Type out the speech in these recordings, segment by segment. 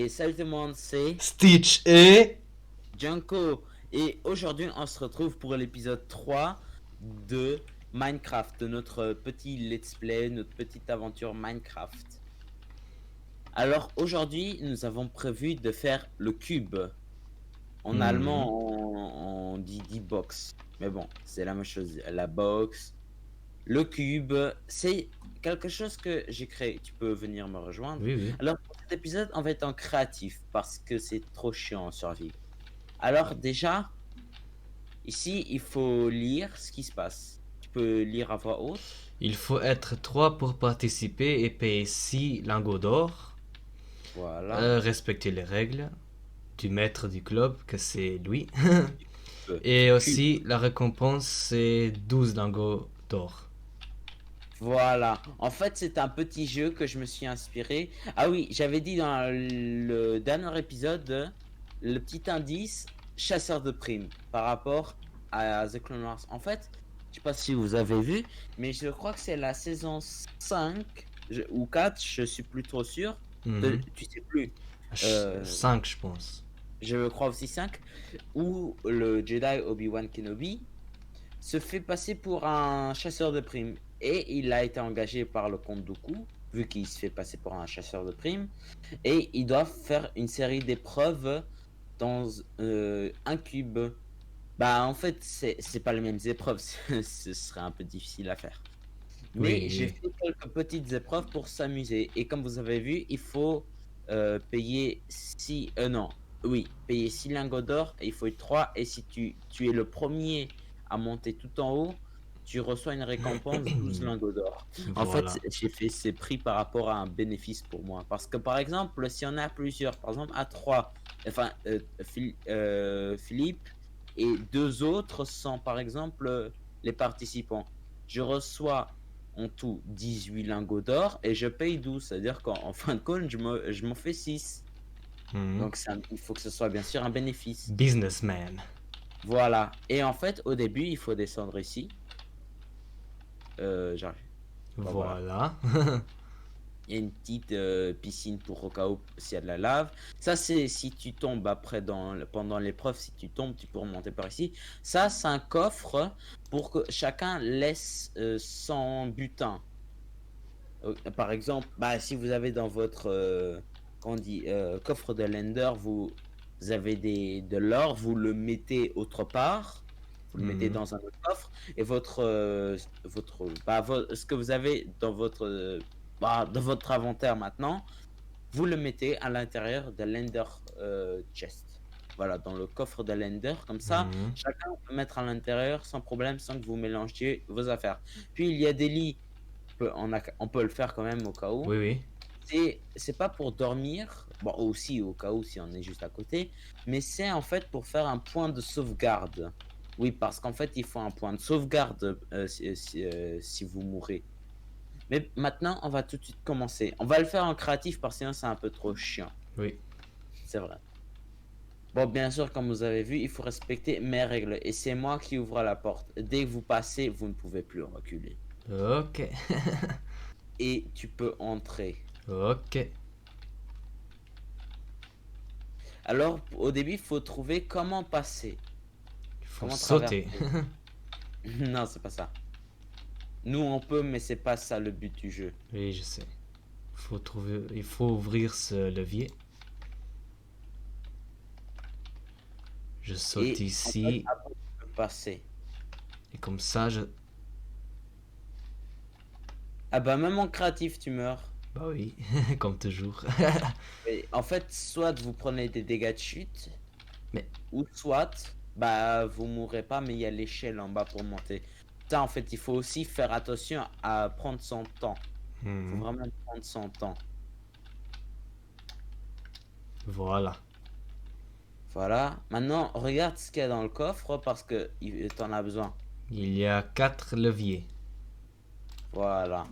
Et salut tout le monde, c'est Stitch et... Junko. Et aujourd'hui, on se retrouve pour l'épisode 3 de Minecraft, de notre petit let's play, notre petite aventure Minecraft. Alors aujourd'hui, nous avons prévu de faire le cube. En Mhm. allemand, on dit die Box. Mais bon, c'est la même chose. La box, le cube, c'est quelque chose que j'ai créé. Tu peux venir me rejoindre. Oui, oui. Alors pour cet épisode, on va être en créatif parce que c'est trop chiant en survie. Alors déjà, ici, il faut lire ce qui se passe. Tu peux lire à voix haute. Il faut être 3 pour participer et payer 6 lingots d'or. Voilà. Respecter les règles du maître du club, que c'est lui. Du Et cube. aussi, la récompense, c'est 12 lingots d'or. Voilà. En fait, c'est un petit jeu que je me suis inspiré. Ah oui, j'avais dit dans le dernier épisode, le petit indice chasseur de primes par rapport à The Clone Wars. En fait, je sais pas si vous avez vu, mais je crois que c'est la saison 5 ou 4, je suis plus trop sûr. Mhm. Tu sais plus. Euh, 5, je pense. je crois aussi 5, où le Jedi Obi-Wan Kenobi se fait passer pour un chasseur de primes. Et il a été engagé par le comte Dooku, vu qu'il se fait passer pour un chasseur de primes. Et ils doivent faire une série d'épreuves dans un cube. Bah, en fait, c'est pas les mêmes épreuves. Ce serait un peu difficile à faire. Mais j'ai Oui, fait quelques petites épreuves pour s'amuser. Et comme vous avez vu, il faut payer 6... non, oui, payer 6 lingots d'or et il faut être 3. Et si tu es le premier à monter tout en haut, tu reçois une récompense 12 oui. lingots d'or. En fait, Voilà. j'ai fait ces prix par rapport à un bénéfice pour moi. Parce que par exemple, si on est à plusieurs, par exemple à 3, enfin, Philippe et deux autres sont par exemple les participants. Je reçois en tout 18 lingots d'or et je paye 12. C'est-à-dire qu'en fin de compte, je m'en fais 6. Mhm. Donc il faut que ce soit bien sûr un bénéfice. Businessman. Voilà. Et en fait, au début, il faut descendre ici. J'arrive. Bon, voilà. Voilà. Il y a une petite piscine pour au cas où s'il y a de la lave. Ça, c'est si tu tombes après pendant l'épreuve, si tu tombes, tu peux remonter par ici. Ça, c'est un coffre pour que chacun laisse son butin. Par exemple, bah, si vous avez dans votre qu'on dit, coffre de Lender, vous avez de l'or, vous le mettez autre part, vous le mettez Mhm. dans un autre coffre, et ce que vous avez dans votre inventaire maintenant, vous le mettez à l'intérieur de l'Ender chest. Voilà, dans le coffre de l'Ender, comme ça, Mhm. chacun peut mettre à l'intérieur sans problème, sans que vous mélangiez vos affaires. Puis il y a des lits on peut le faire quand même au cas où. Oui, oui. C'est pas pour dormir, bon aussi au cas où si on est juste à côté, mais c'est en fait pour faire un point de sauvegarde. Oui, parce qu'en fait, il faut un point de sauvegarde si vous mourrez. Mais maintenant, on va tout de suite commencer. On va le faire en créatif parce que sinon c'est un peu trop chiant. Oui. C'est vrai. Bon, bien sûr, comme vous avez vu, il faut respecter mes règles. Et c'est moi qui ouvre la porte. Dès que vous passez, vous ne pouvez plus reculer. Ok. Et tu peux entrer. Ok. Alors, au début, il faut trouver comment passer, Il faut comment sauter. traverser. Non, c'est pas ça. Nous, on peut, mais c'est pas ça le but du jeu. Oui, je sais. Il faut ouvrir ce levier. Je saute Et en fait, ici. après, tu peux passer. Et comme ça, je... Ah bah, même en créatif, tu meurs. Bah oui, comme toujours. Et en fait, soit vous prenez des dégâts de chute, Mais... ou soit, bah, vous mourrez pas, mais il y a l'échelle en bas pour monter. Ça, en fait, il faut aussi faire attention à prendre son temps. Il faut hmm, vraiment prendre son temps. voilà. Voilà. Maintenant, regarde ce qu'il y a dans le coffre parce que t'en as besoin. Il y a 4 leviers. Voilà.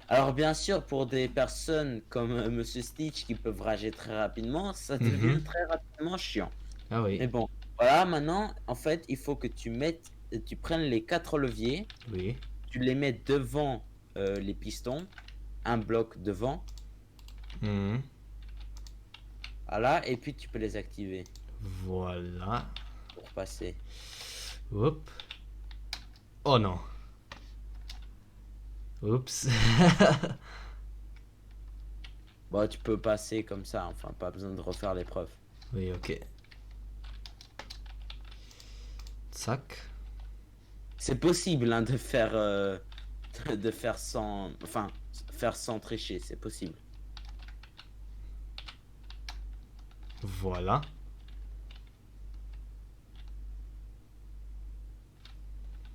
Alors bien sûr, pour des personnes comme Monsieur Stitch qui peuvent rager très rapidement, ça devient Mhm. très rapidement chiant. Ah oui. Mais bon, voilà, maintenant, en fait, il faut que tu prennes les quatre leviers, Oui. tu les mets devant les pistons, un bloc devant, Mhm. Voilà, et puis tu peux les activer Voilà. pour passer. Hop. Oh non. Oups. Bon, tu peux passer comme ça, enfin, pas besoin de refaire l'épreuve. Oui, ok. Tac. C'est possible hein, de faire de faire sans, enfin, faire sans tricher, c'est possible. Voilà.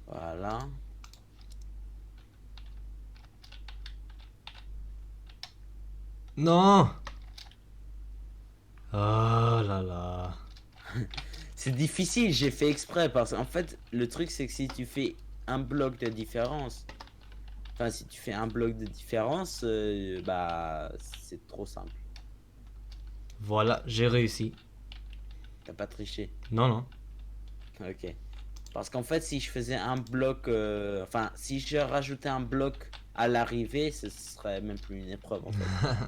Voilà. Non. Oh là là. C'est difficile, j'ai fait exprès parce qu'en fait, le truc c'est que si tu fais un bloc de différence, enfin si tu fais un bloc de différence, bah c'est trop simple. Voilà, j'ai réussi. T'as pas triché. Non, non. Ok. Parce qu'en fait, si je faisais un bloc, enfin si je rajoutais un bloc à l'arrivée, ce serait même plus une épreuve en fait.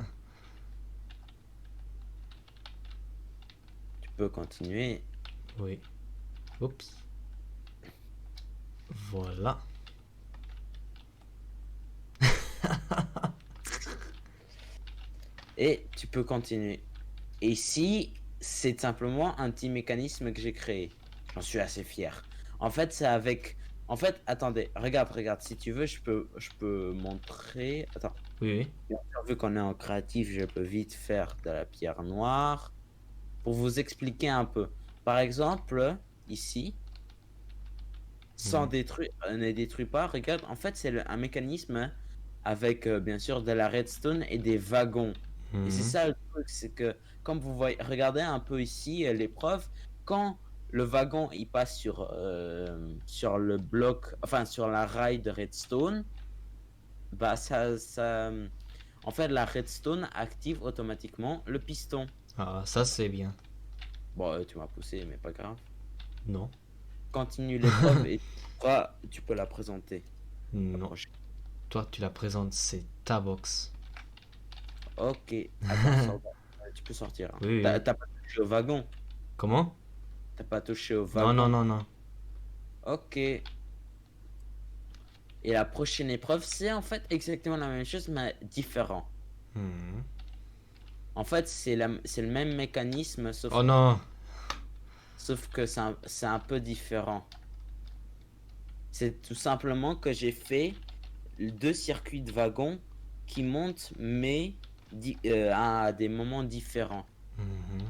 Tu peux continuer. Oui. Oups. Voilà. Et tu peux continuer. Et ici, c'est simplement un petit mécanisme que j'ai créé. J'en suis assez fier. En fait, c'est avec... En fait, attendez, regarde. Si tu veux, je peux montrer... Attends, Oui, oui. bien sûr, vu qu'on est en créatif, je peux vite faire de la pierre noire. Pour vous expliquer un peu. Par exemple, ici, sans Mhm. détruire, ne détruit pas. Regarde, en fait, c'est un mécanisme avec, bien sûr, de la redstone et des wagons. Et c'est Mhm. ça le truc, c'est que, comme vous voyez, regardez un peu ici l'épreuve, quand le wagon il passe sur le bloc, enfin sur la rail de redstone, bah en fait, la redstone active automatiquement le piston. Ah, ça c'est bien. Bon, tu m'as poussé, mais pas grave. Non. Continue l'épreuve et tu peux la présenter la Non. prochaine. Toi, tu la présentes, c'est ta box. Ok, attends, tu peux sortir. Hein. Oui, T'as oui. t'as pas touché au wagon. Comment? T'as pas touché au Non, non, wagon. non, non. Ok. Et la prochaine épreuve, c'est en fait exactement la même chose, mais différent. Mhm. En fait, c'est le même mécanisme, Oh non. sauf que c'est un peu différent. C'est tout simplement que j'ai fait deux circuits de wagons qui montent, mais à des moments différents. Mhm.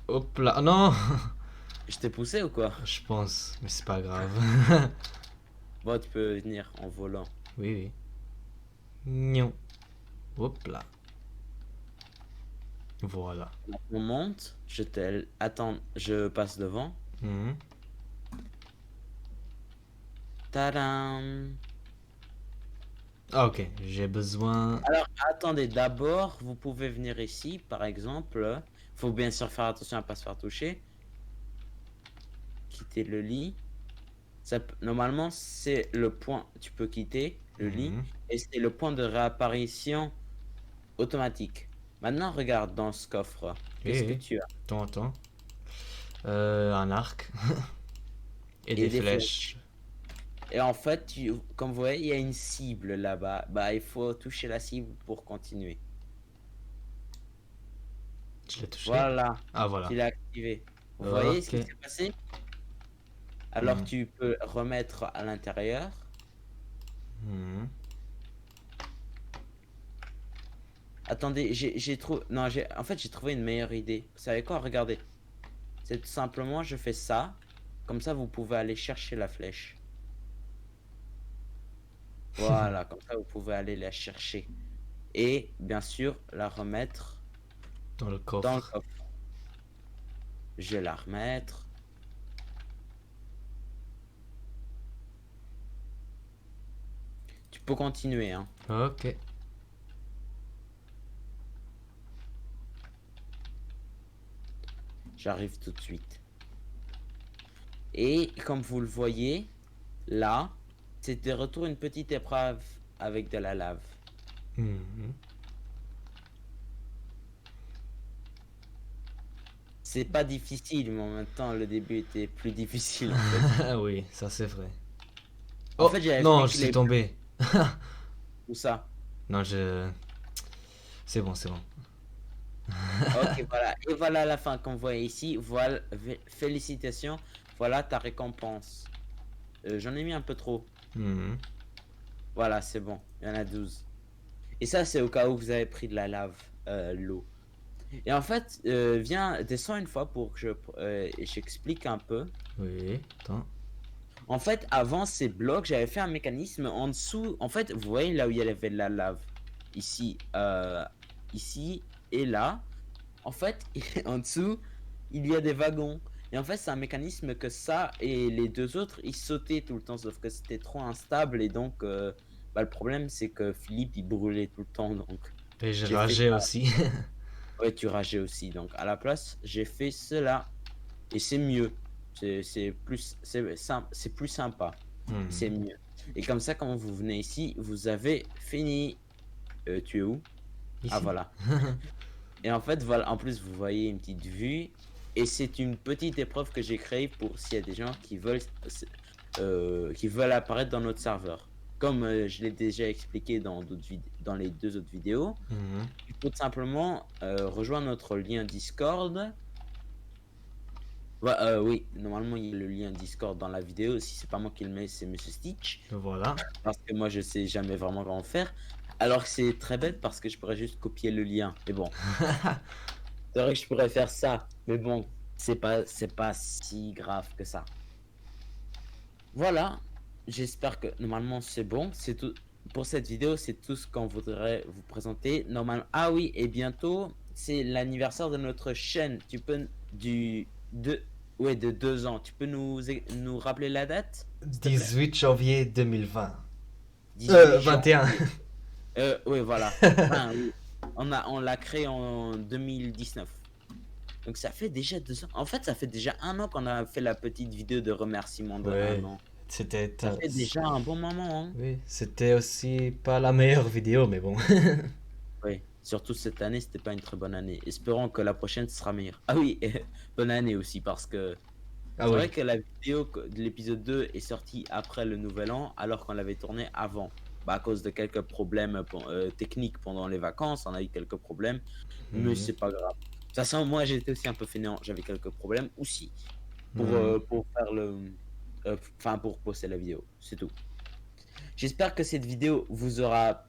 Hop là. Ah non. Je t'ai poussé ou quoi? Je pense, mais c'est pas grave. Bon, tu peux venir en volant. Oui, oui. Nion. Hop là. Voilà. On monte, attends, je passe devant. Mhm. Tadam! Ah, ok. J'ai besoin. Alors, attendez, d'abord, vous pouvez venir ici, par exemple. Faut bien sûr faire attention à pas se faire toucher. Quitter le lit. Normalement, c'est le point. Tu peux quitter le lit. Mhm. Et c'est le point de réapparition automatique. Maintenant, regarde dans ce coffre. Oui, Qu'est-ce que oui. tu as? Attends, attends. Un arc. Et Et des des flèches. flèches. Et en fait, comme vous voyez, il y a une cible là-bas. Bah, il faut toucher la cible pour continuer. Je l'ai touché. Voilà. Ah, voilà. Tu l'as activé. Vous voyez ce Ok. qui s'est passé? Alors, Mhm. tu peux remettre à l'intérieur. Mhm. Attendez, j'ai trouvé. Non, en fait, j'ai trouvé une meilleure idée. Vous savez quoi? Regardez. C'est tout simplement, je fais ça. Comme ça, vous pouvez aller chercher la flèche. Voilà, comme ça, vous pouvez aller la chercher. Et bien sûr, la remettre Dans le dans le coffre. coffre. Je vais la remettre. Tu peux continuer, hein. Ok. J'arrive tout de suite. Et comme vous le voyez, là, c'est de retour une petite épreuve avec de la lave. Mhm. c'est pas difficile, mais en même temps, le début était plus difficile, en fait. Oui, ça c'est vrai. En Oh, fait, j'avais non, fait je que suis les tombé. tout ça. Non, je... C'est bon, c'est bon. Ok, voilà. Et voilà la fin qu'on voit ici. Voilà, félicitations. Voilà ta récompense. J'en ai mis un peu trop. Mhm. Voilà, c'est bon. Il y en a 12. Et ça, c'est au cas où vous avez pris de la lave, l'eau. Et en fait, viens, descends une fois pour que j'explique un peu. Oui, attends. En fait, avant ces blocs, j'avais fait un mécanisme en dessous. En fait, vous voyez là où il y avait de la lave. Ici, ici et là. En fait, en dessous, il y a des wagons. Et en fait, c'est un mécanisme que ça et les deux autres, ils sautaient tout le temps, sauf que c'était trop instable. Et donc, bah, le problème, c'est que Philippe, il brûlait tout le temps. Donc, Et j'ai j'ai fait ragé ça. aussi. Ouais, tu rageais aussi. Donc, à la place, j'ai fait cela. Et c'est mieux. C'est plus, c'est plus sympa. C'est Mhm. mieux. Et comme ça, quand vous venez ici, vous avez fini. Tu es où? Ah, Ici. voilà. Et en fait, voilà, en plus, vous voyez une petite vue. Et c'est une petite épreuve que j'ai créée pour s'il y a des gens qui veulent apparaître dans notre serveur. Comme je l'ai déjà expliqué dans les deux autres vidéos, Mhm. il faut simplement rejoindre notre lien Discord. Ouais, oui, normalement, il y a le lien Discord dans la vidéo. Si c'est pas moi qui le mets, c'est Monsieur Stitch. Voilà. Parce que moi, je sais jamais vraiment comment faire. Alors que c'est très bête parce que je pourrais juste copier le lien. Mais bon, c'est vrai que je pourrais faire ça. Mais bon, c'est pas si grave que ça. Voilà. J'espère que normalement c'est bon. C'est tout pour cette vidéo. C'est tout ce qu'on voudrait vous présenter. Normalement. Ah oui, et bientôt, c'est l'anniversaire de notre chaîne. Tu peux de ouais de 2 ans. Tu peux nous rappeler la date, s'il te plaît? 18 janvier 2020. 18 21. janvier. Oui, voilà. Enfin, oui. On l'a créé en 2019. Donc ça fait déjà 2 ans. En fait, ça fait déjà un an qu'on a fait la petite vidéo de remerciement de un Ouais, an. c'était... Ça fait déjà un bon moment, hein. Oui, c'était aussi pas la meilleure vidéo, mais bon. Oui. Surtout cette année, c'était pas une très bonne année. Espérons que la prochaine sera meilleure. Ah oui, bonne année aussi, parce que Ah c'est vrai oui. que la vidéo de l'épisode 2 est sortie après le nouvel an, alors qu'on l'avait tournée avant. Bah, à cause de quelques problèmes techniques pendant les vacances, on a eu quelques problèmes, mais Mhm. c'est pas grave. De toute façon, moi j'étais aussi un peu fainéant, j'avais quelques problèmes aussi Mhm. pour faire enfin pour poster la vidéo, c'est tout. J'espère que cette vidéo vous aura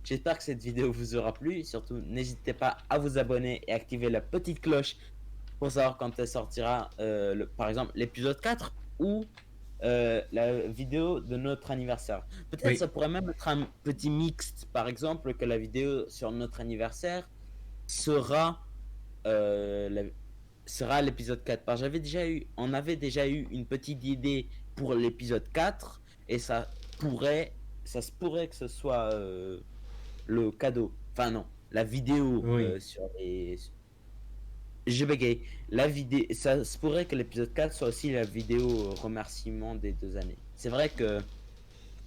J'espère que cette vidéo vous aura plu. Surtout, n'hésitez pas à vous abonner et activer la petite cloche pour savoir quand elle sortira, par exemple, l'épisode 4 ou la vidéo de notre anniversaire. Peut-être Oui. ça pourrait même être un petit mixte, par exemple, que la vidéo sur notre anniversaire sera, la- sera l'épisode 4. Parce que on avait déjà eu une petite idée pour l'épisode 4 et ça se pourrait que ce soit le cadeau. Enfin non, la vidéo Oui. sur les je bégaye. La vidéo, ça se pourrait que l'épisode 4 soit aussi la vidéo remerciement des 2 années. C'est vrai que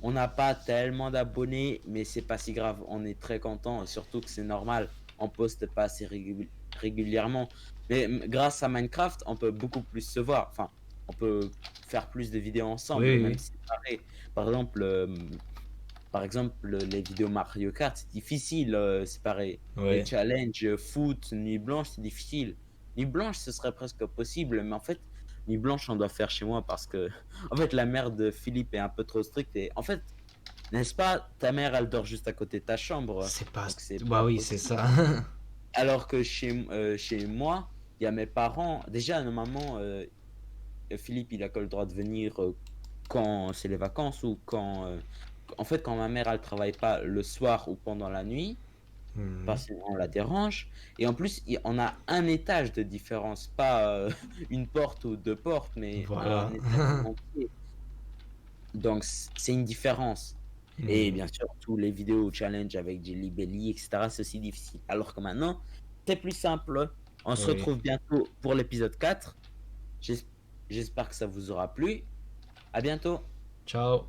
on n'a pas tellement d'abonnés, mais c'est pas si grave. On est très content, surtout que c'est normal. On poste pas assez régulièrement. Mais grâce à Minecraft, on peut beaucoup plus se voir. Enfin, on peut faire plus de vidéos ensemble, Oui, même oui. séparés. Par exemple, les vidéos Mario Kart, c'est difficile, c'est pareil. Les Ouais. challenges foot, nuit blanche, c'est difficile. Nuit blanche, ce serait presque possible, mais en fait, nuit blanche, on doit faire chez moi parce que, en fait, la mère de Philippe est un peu trop stricte. Et en fait, n'est-ce pas, ta mère, elle dort juste à côté de ta chambre, C'est pas... donc c'est Bah pas oui, c'est possible. ça. Alors que chez moi, il y a mes parents. Déjà, normalement, Philippe, il a que le droit de venir quand c'est les vacances ou en fait, quand ma mère, elle travaille pas le soir ou pendant la nuit, Mhm. parce qu'on la dérange. Et en plus, on a un étage de différence, pas une porte ou deux portes, mais un Voilà. étage entier. Donc, c'est une différence. Et Mhm. bien sûr, tous les vidéos challenge avec Jelly Belly, etc., c'est aussi difficile. Alors que maintenant, c'est plus simple. On se Oui. retrouve bientôt pour l'épisode 4. J'es- J'espère que ça vous aura plu. À bientôt. Ciao.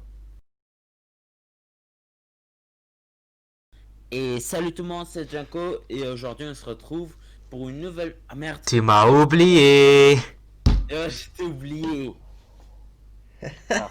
Et salut tout le monde, c'est Janko. Et aujourd'hui, on se retrouve pour une nouvelle. Ah merde, Tu m'as oublié. je t'ai oublié. Ah.